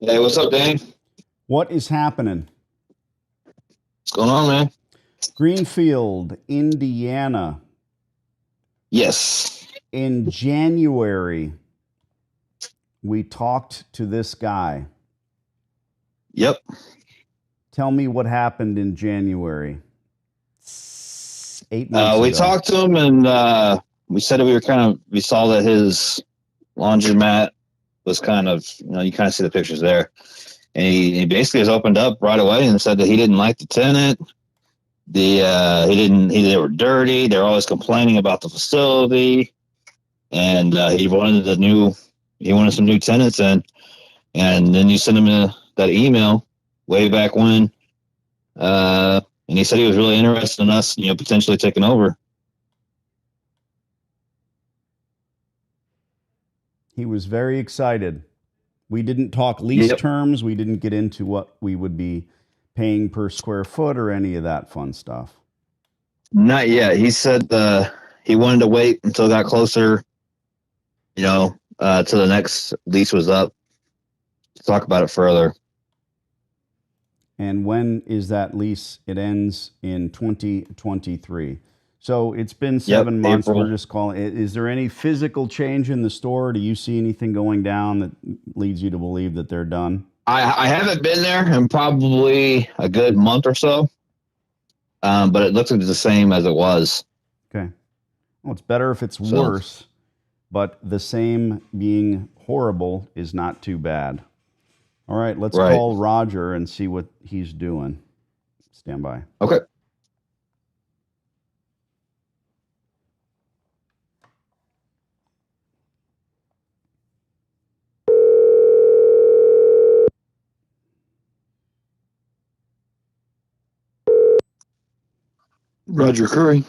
Hey, what's up, Dane? What is happening? What's going on, man? Greenfield, Indiana, Yes. in January, we talked to this guy. Yep. Tell me what happened in January. 8 months We ago. talked to him and we said that we saw that his laundromat was you kind of see the pictures there. And he basically has opened up right away and said that he didn't like the tenant. They were dirty. They're always complaining about the facility. And he wanted some new tenants in. And then you sent him that email way back when. And he said he was really interested in us, potentially taking over. He was very excited. We didn't talk lease Yep. terms. We didn't get into what we would be paying per square foot or any of that fun stuff. Not yet. He said he wanted to wait until it got closer, till the next lease was up to talk about it further. And when is that lease? It ends in 2023. So it's been 7 months. April. We're just calling. Is there any physical change in the store? Do you see anything going down that leads you to believe that they're done? I haven't been there in probably a good month or so, but it looks like the same as it was. Okay. Well, it's better if it's worse, but the same being horrible is not too bad. All right, let's call Roger and see what he's doing. Stand by. Okay. Roger Curry.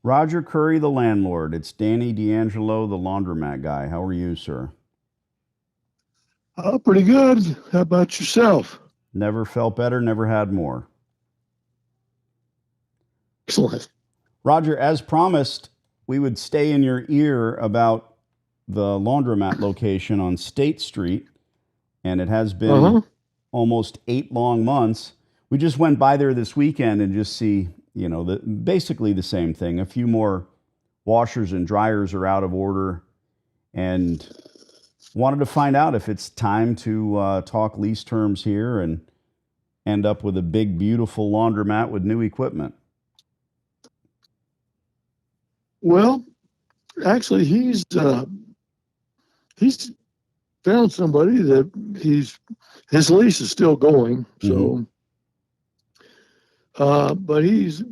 Roger Curry, the landlord. It's Danny D'Angelo, the laundromat guy. How are you, sir? Pretty good. How about yourself? Never felt better, never had more. Excellent. Roger, as promised, we would stay in your ear about the laundromat location on State Street, and it has been almost 8 long months. We just went by there this weekend and just see, basically the same thing. A few more washers and dryers are out of order, and wanted to find out if it's time to talk lease terms here and end up with a big, beautiful laundromat with new equipment. Well, actually, he's found somebody that his lease is still going. So, but he's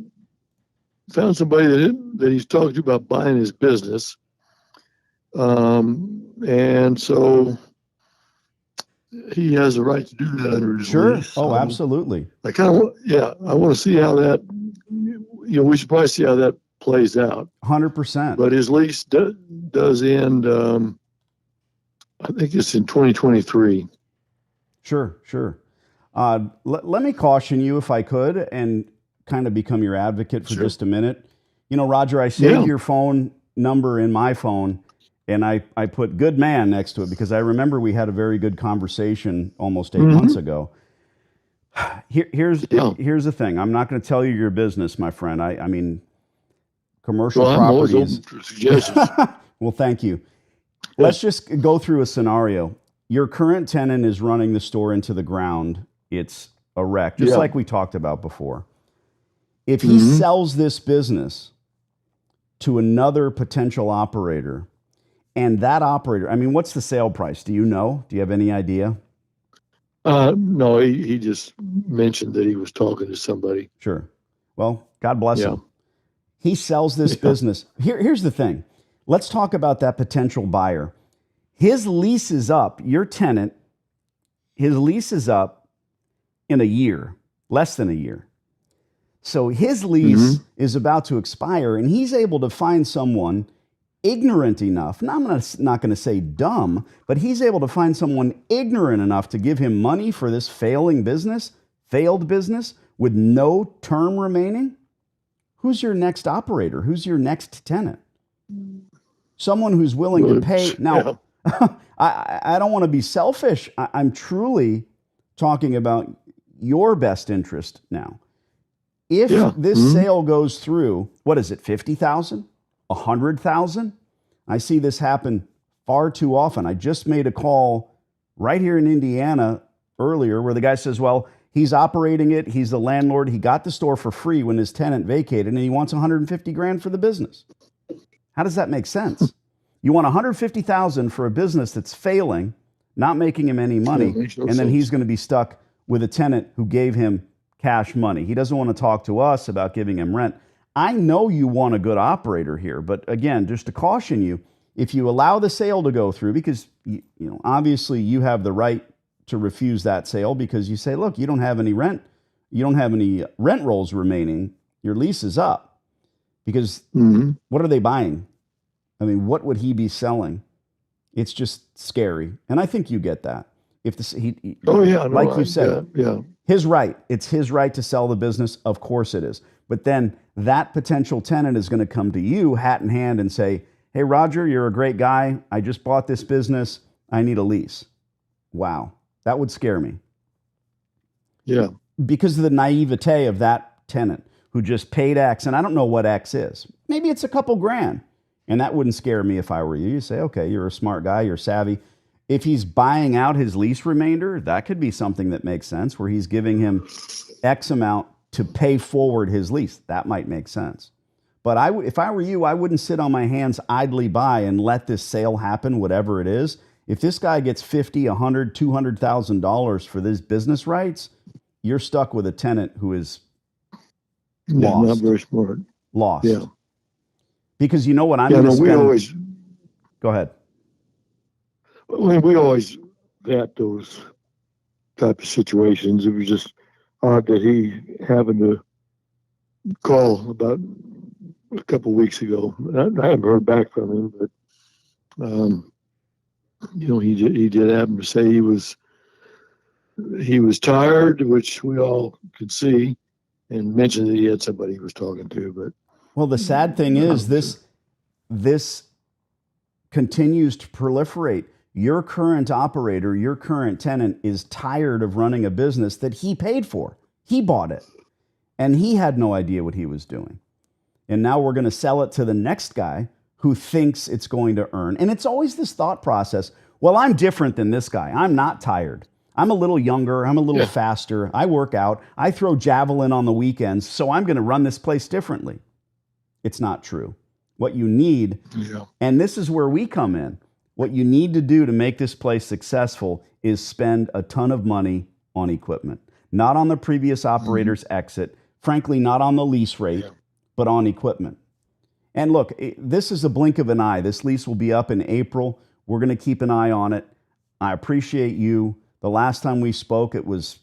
found somebody that he's talked to about buying his business. And so he has a right to do that under his lease. Oh, absolutely. I want to see how that, we should probably see how that plays out. 100%. But his lease does end, I think it's in 2023. Sure. Let me caution you, if I could, and kind of become your advocate for just a minute. Roger, I saved your phone number in my phone, and I put good man next to it because I remember we had a very good conversation almost 8 months ago. Here's the thing. I'm not going to tell you your business, my friend. I mean, commercial properties. Well, thank you. Let's just go through a scenario. Your current tenant is running the store into the ground. It's a wreck, just like we talked about before. If he sells this business to another potential operator, and that operator, what's the sale price? Do you know? Do you have any idea? No, he just mentioned that he was talking to somebody. Sure. Well, God bless him. He sells this business. Here's the thing. Let's talk about that potential buyer. His lease is up. Your tenant, his lease is up in a year, less than a year. So his lease is about to expire, and he's able to find someone ignorant enough. Now, I'm not going to say dumb, but he's able to find someone ignorant enough to give him money for this failed business with no term remaining. Who's your next operator? Who's your next tenant? Someone who's willing to pay. Now, I don't want to be selfish. I'm truly talking about your best interest now. If this sale goes through, what is it, 50,000, 100,000? I see this happen far too often. I just made a call right here in Indiana earlier where the guy says, well, he's operating it. He's the landlord. He got the store for free when his tenant vacated, and he wants 150 grand for the business. How does that make sense? You want 150,000 for a business that's failing, not making him any money, and then he's going to be stuck with a tenant who gave him cash money. He doesn't want to talk to us about giving him rent. I know you want a good operator here, but again, just to caution you, if you allow the sale to go through, because obviously you have the right to refuse that sale because you say, look, you don't have any rent rolls remaining. Your lease is up. Because what are they buying? I mean, what would he be selling? It's just scary, and I think you get that. If like you said, his right. It's his right to sell the business. Of course it is. But then that potential tenant is going to come to you, hat in hand, and say, "Hey, Roger, you're a great guy. I just bought this business. I need a lease." Wow, that would scare me. Yeah, because of the naivete of that tenant who just paid X, and I don't know what X is. Maybe it's a couple grand. And that wouldn't scare me if I were you. You say, okay, you're a smart guy, you're savvy. If he's buying out his lease remainder, that could be something that makes sense, where he's giving him X amount to pay forward his lease. That might make sense. But if I were you, I wouldn't sit on my hands idly by and let this sale happen, whatever it is. If this guy gets $50, $100, $200,000 for these business rights, you're stuck with a tenant who is lost. Not very smart. Lost. Yeah. Because you know what I'm going to spend. We always go ahead. We always got those type of situations. It was just odd that he happened to call about a couple of weeks ago. I haven't heard back from him, but he did happen to say he was tired, which we all could see, and mentioned that he had somebody he was talking to. But well, the sad thing is this continues to proliferate. Your current operator, your current tenant is tired of running a business that he paid for. He bought it, and he had no idea what he was doing. And now we're going to sell it to the next guy who thinks it's going to earn. And it's always this thought process. Well, I'm different than this guy. I'm not tired. I'm a little younger. I'm a little faster. I work out. I throw javelin on the weekends, so I'm going to run this place differently. It's not true. What you need, and this is where we come in, what you need to do to make this place successful is spend a ton of money on equipment. Not on the previous operator's exit, frankly, not on the lease rate, but on equipment. And look, this is a blink of an eye. This lease will be up in April. We're going to keep an eye on it. I appreciate you. The last time we spoke, it was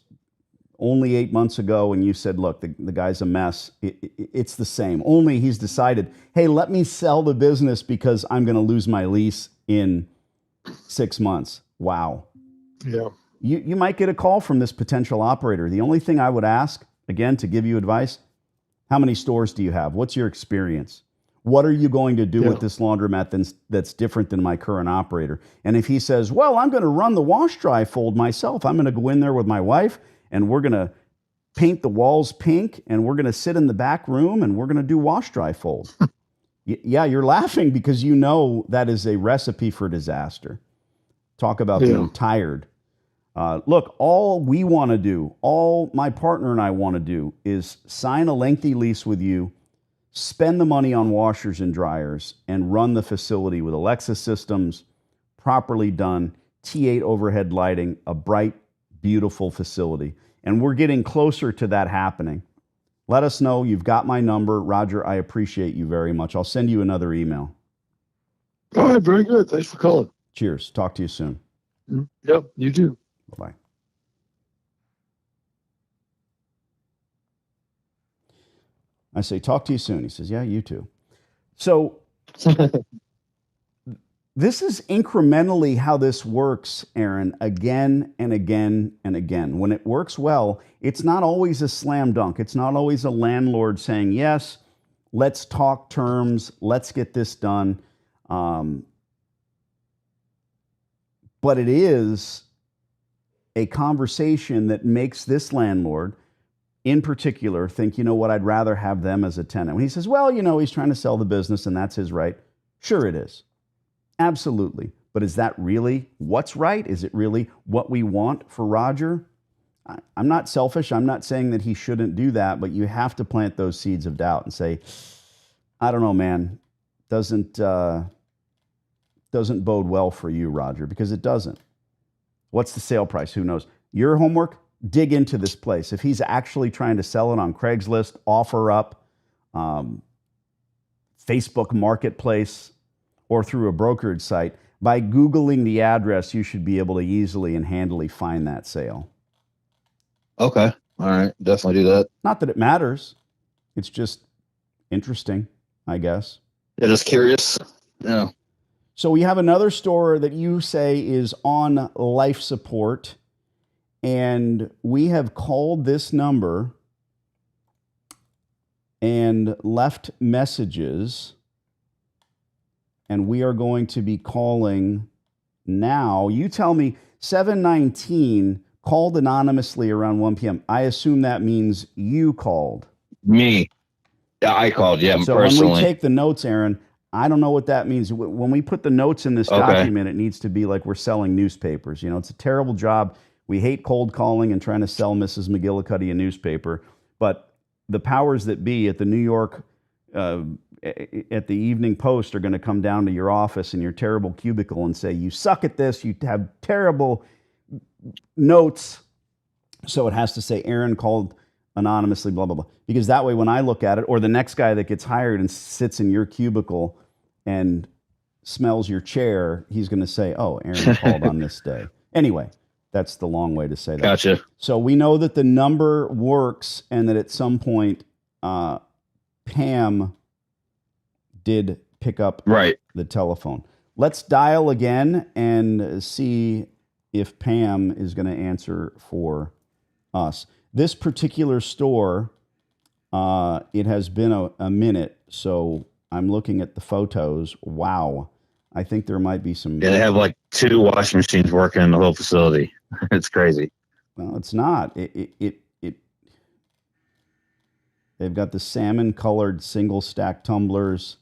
only 8 months ago, and you said, look, the guy's a mess. It's the same. Only he's decided, hey, let me sell the business because I'm going to lose my lease in 6 months. Wow. Yeah. You might get a call from this potential operator. The only thing I would ask, again, to give you advice, how many stores do you have? What's your experience? What are you going to do with this laundromat that's different than my current operator? And if he says, well, I'm going to run the wash dry fold myself. I'm going to go in there with my wife and we're going to paint the walls pink and we're going to sit in the back room and we're going to do wash dry fold. Yeah, you're laughing because you know that is a recipe for disaster. Talk about being tired. Look, all we want to do, all my partner and I want to do is sign a lengthy lease with you, spend the money on washers and dryers, and run the facility with Alexa systems, properly done, T8 overhead lighting, a bright, beautiful facility. And we're getting closer to that happening. Let us know. You've got my number. Roger, I appreciate you very much. I'll send you another email. All right, very good. Thanks for calling. Cheers. Talk to you soon. Yep, you too. Bye-bye. I say, talk to you soon. He says, yeah, you too. So this is incrementally how this works, Aaron, again and again and again. When it works well, it's not always a slam dunk. It's not always a landlord saying, yes, let's talk terms, let's get this done. but it is a conversation that makes this landlord in particular think, you know what, I'd rather have them as a tenant. When he says, well, you know, he's trying to sell the business and that's his right. Sure it is. Absolutely. But is that really what's right? Is it really what we want for Roger? I'm not selfish. I'm not saying that he shouldn't do that, but you have to plant those seeds of doubt and say, I don't know, man, doesn't bode well for you, Roger, because it doesn't. What's the sale price? Who knows? Your homework, dig into this place. If he's actually trying to sell it on Craigslist, OfferUp, Facebook Marketplace, or through a brokerage site, by Googling the address, you should be able to easily and handily find that sale. Okay. All right. Definitely do that. Not that it matters. It's just interesting, I guess. Yeah, just curious. Yeah. So we have another store that you say is on life support, and we have called this number and left messages, and we are going to be calling now. You tell me, 719 called anonymously around 1 p.m. I assume that means you called. Me. Yeah, I called. Yeah, so personally. When we take the notes, Aaron, I don't know what that means. When we put the notes in this document, it needs to be like we're selling newspapers. You know, it's a terrible job. We hate cold calling and trying to sell Mrs. McGillicuddy a newspaper. But the powers that be at the New York, at the Evening Post are going to come down to your office in your terrible cubicle and say, you suck at this. You have terrible notes. So it has to say Aaron called anonymously, blah, blah, blah. Because that way, when I look at it, or the next guy that gets hired and sits in your cubicle and smells your chair, he's going to say, oh, Aaron called on this day. Anyway, that's the long way to say that. Gotcha. So we know that the number works and that at some point Pam did pick up the telephone. Let's dial again and see if Pam is going to answer for us. This particular store, it has been a minute, so I'm looking at the photos. Wow. I think there might be some... Yeah, they have like 2 washing machines working in the whole facility. It's crazy. Well, it's not. They've got the salmon-colored single-stack tumblers,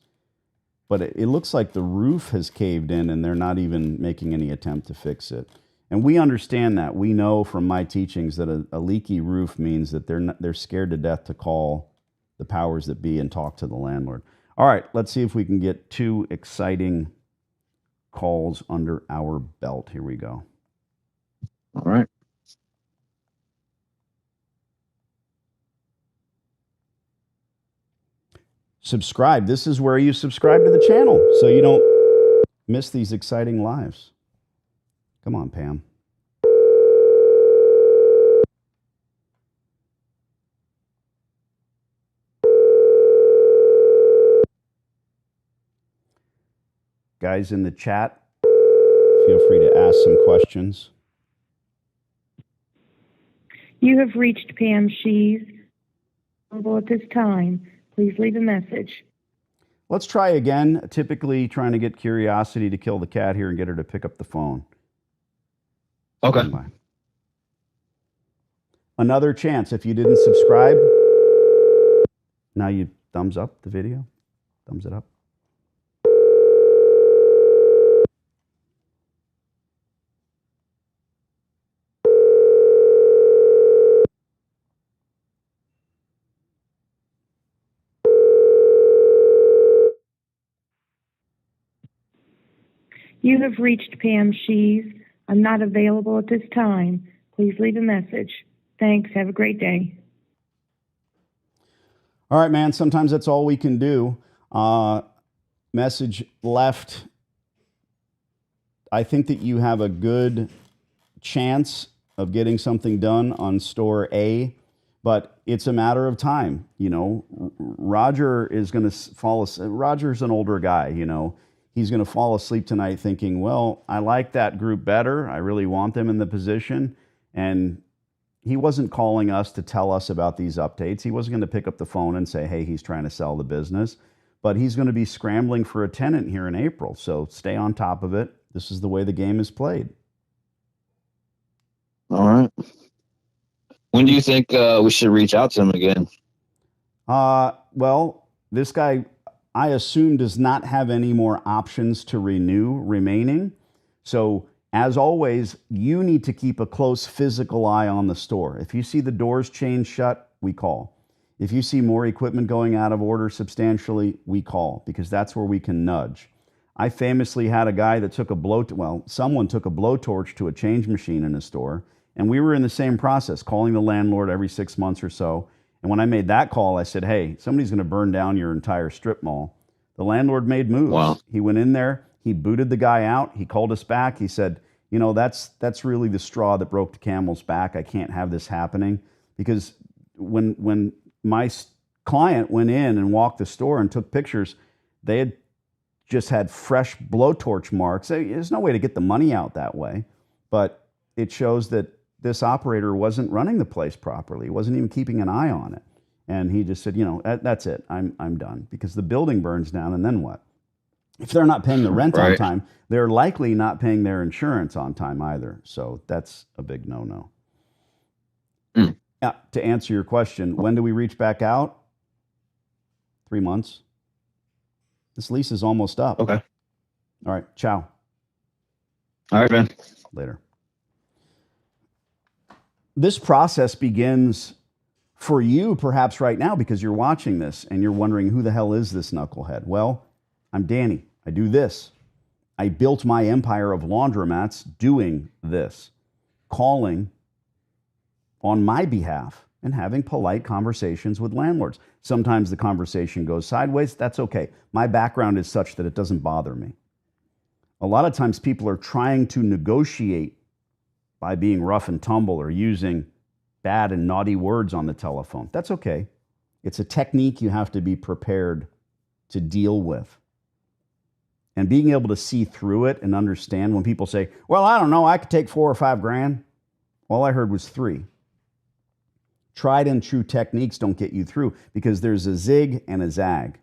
but it looks like the roof has caved in and they're not even making any attempt to fix it. And we understand that. We know from my teachings that a leaky roof means that they're scared to death to call the powers that be and talk to the landlord. All right, let's see if we can get 2 exciting calls under our belt. Here we go. All right. Subscribe. This is where you subscribe to the channel so you don't miss these exciting lives. Come on, Pam. Guys in the chat, feel free to ask some questions. You have reached Pam Shees. Available at this time. Please leave a message. Let's try again. Typically trying to get curiosity to kill the cat here and get her to pick up the phone. Okay. Another chance. If you didn't subscribe, now you thumbs up the video. Thumbs it up. You have reached Pam Shees. I'm not available at this time. Please leave a message. Thanks. Have a great day. All right, man. Sometimes that's all we can do. Message left. I think that you have a good chance of getting something done on store A, but it's a matter of time. You know, Roger is going to fall asleep. Roger's an older guy, you know. He's going to fall asleep tonight thinking, well, I like that group better. I really want them in the position. And he wasn't calling us to tell us about these updates. He wasn't going to pick up the phone and say, hey, he's trying to sell the business. But he's going to be scrambling for a tenant here in April. So stay on top of it. This is the way the game is played. right. When do you think we should reach out to him again? Well, this guy, I assume, does not have any more options to renew remaining. So, as always, you need to keep a close physical eye on the store. If you see the doors chained shut, we call. If you see more equipment going out of order substantially, we call, because that's where we can nudge. I famously had a guy that took someone took a blowtorch to a change machine in a store, and we were in the same process, calling the landlord every 6 months or so. And when I made that call, I said, hey, somebody's going to burn down your entire strip mall. The landlord made moves. Wow. He went in there. He booted the guy out. He called us back. He said, that's really the straw that broke the camel's back. I can't have this happening. Because when my client went in and walked the store and took pictures, they had just had fresh blowtorch marks. There's no way to get the money out that way. But it shows that this operator wasn't running the place properly. He wasn't even keeping an eye on it. And he just said, that's it. I'm done. Because the building burns down, and then what? If they're not paying the rent on time, they're likely not paying their insurance on time either. So that's a big no-no. Yeah, to answer your question, when do we reach back out? 3 months. This lease is almost up. Okay. All right. Ciao. All right, man. Later. This process begins for you perhaps right now because you're watching this and you're wondering, who the hell is this knucklehead? Well, I'm Danny. I do this. I built my empire of laundromats doing this, calling on my behalf and having polite conversations with landlords. Sometimes the conversation goes sideways. That's okay. My background is such that it doesn't bother me. A lot of times people are trying to negotiate by being rough and tumble or using bad and naughty words on the telephone. That's okay. It's a technique you have to be prepared to deal with. And being able to see through it and understand when people say, well, I don't know, I could take $4 or $5 grand. All I heard was 3. Tried and true techniques don't get you through because there's a zig and a zag.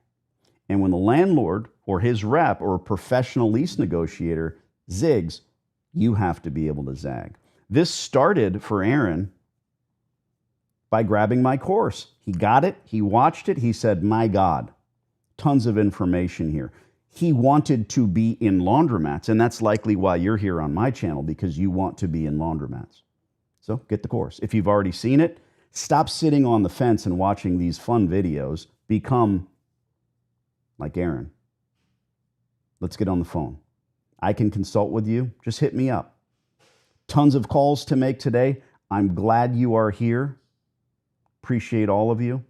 And when the landlord or his rep or a professional lease negotiator zigs, you have to be able to zag. This started for Aaron by grabbing my course. He got it. He watched it. He said, my God, tons of information here. He wanted to be in laundromats, and that's likely why you're here on my channel, because you want to be in laundromats. So get the course. If you've already seen it, stop sitting on the fence and watching these fun videos. Become like Aaron. Let's get on the phone. I can consult with you. Just hit me up. Tons of calls to make today. I'm glad you are here. Appreciate all of you.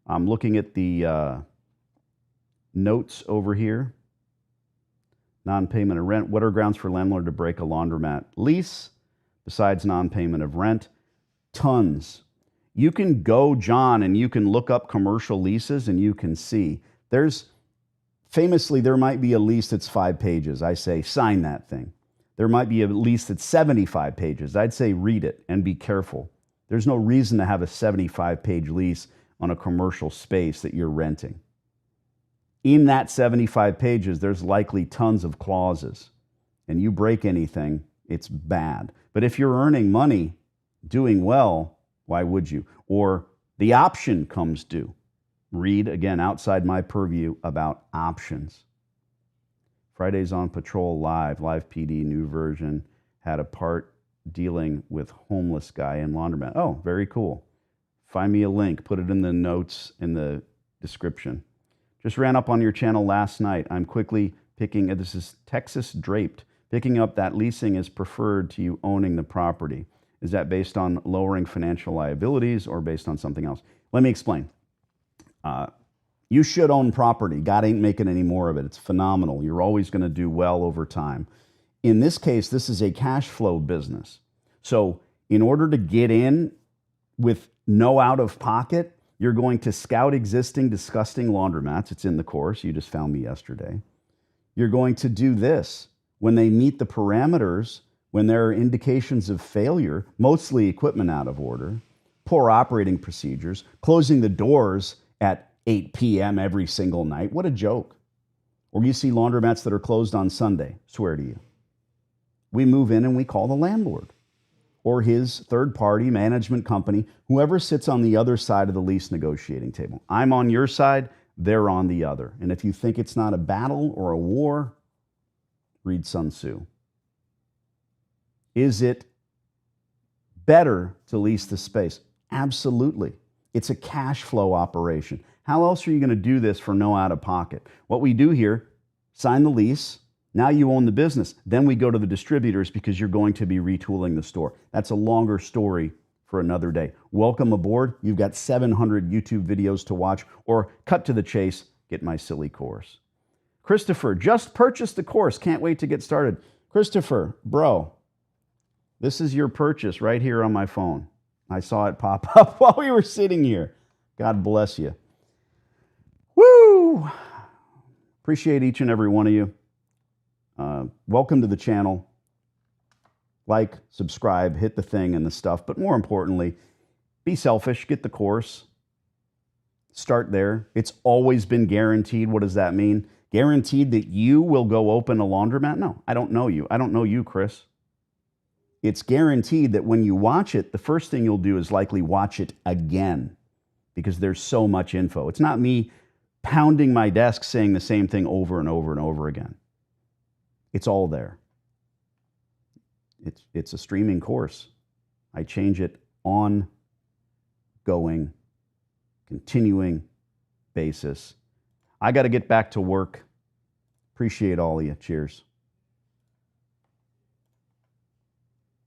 I'm looking at the notes over here. Non-payment of rent. What are grounds for landlord to break a laundromat lease besides non-payment of rent? Tons. You can go, John, and you can look up commercial leases and you can see. Famously, there might be a lease that's 5 pages. I say, sign that thing. There might be a lease that's 75 pages. I'd say, read it and be careful. There's no reason to have a 75-page lease on a commercial space that you're renting. In that 75 pages, there's likely tons of clauses. And you break anything, it's bad. But if you're earning money, doing well, why would you? Or the option comes due. Read, again, outside my purview about options. Fridays on Patrol Live PD, new version, had a part dealing with homeless guy in laundromat. Oh, very cool. Find me a link. Put it in the notes in the description. Just ran up on your channel last night. I'm quickly picking, this is Texas Draped, picking up that leasing is preferred to you owning the property. Is that based on lowering financial liabilities or based on something else? Let me explain. You should own property. God ain't making any more of it. It's phenomenal. You're always going to do well over time. In this case, this is a cash flow business. So in order to get in with no out of pocket, you're going to scout existing disgusting laundromats. It's in the course. You just found me yesterday. You're going to do this. When they meet the parameters, when there are indications of failure, mostly equipment out of order, poor operating procedures, closing the doors at 8 p.m. every single night. What a joke. Or you see laundromats that are closed on Sunday. Swear to you. We move in and we call the landlord. or his third-party management company, whoever sits on the other side of the lease negotiating table. I'm on your side, they're on the other. And if you think it's not a battle or a war, read Sun Tzu. Is it better to lease the space? Absolutely. It's a cash flow operation. How else are you going to do this for no out-of-pocket? What we do here, sign the lease. Now you own the business. Then we go to the distributors because you're going to be retooling the store. That's a longer story for another day. Welcome aboard. You've got 700 YouTube videos to watch, or cut to the chase, get my silly course. Christopher, just purchased the course. Can't wait to get started. Christopher, bro, this is your purchase right here on my phone. I saw it pop up while we were sitting here. God bless you. Woo! Appreciate each and every one of you. Welcome to the channel. Like, subscribe, hit the thing and the stuff. But more importantly, be selfish. Get the course. Start there. It's always been guaranteed. What does that mean? Guaranteed that you will go open a laundromat? No, I don't know you. I don't know you, Chris. It's guaranteed that when you watch it, the first thing you'll do is likely watch it again because there's so much info. It's not me pounding my desk saying the same thing over and over and over again. It's all there. It's a streaming course. I change it on going, continuing basis. I got to get back to work. Appreciate all of you. Cheers.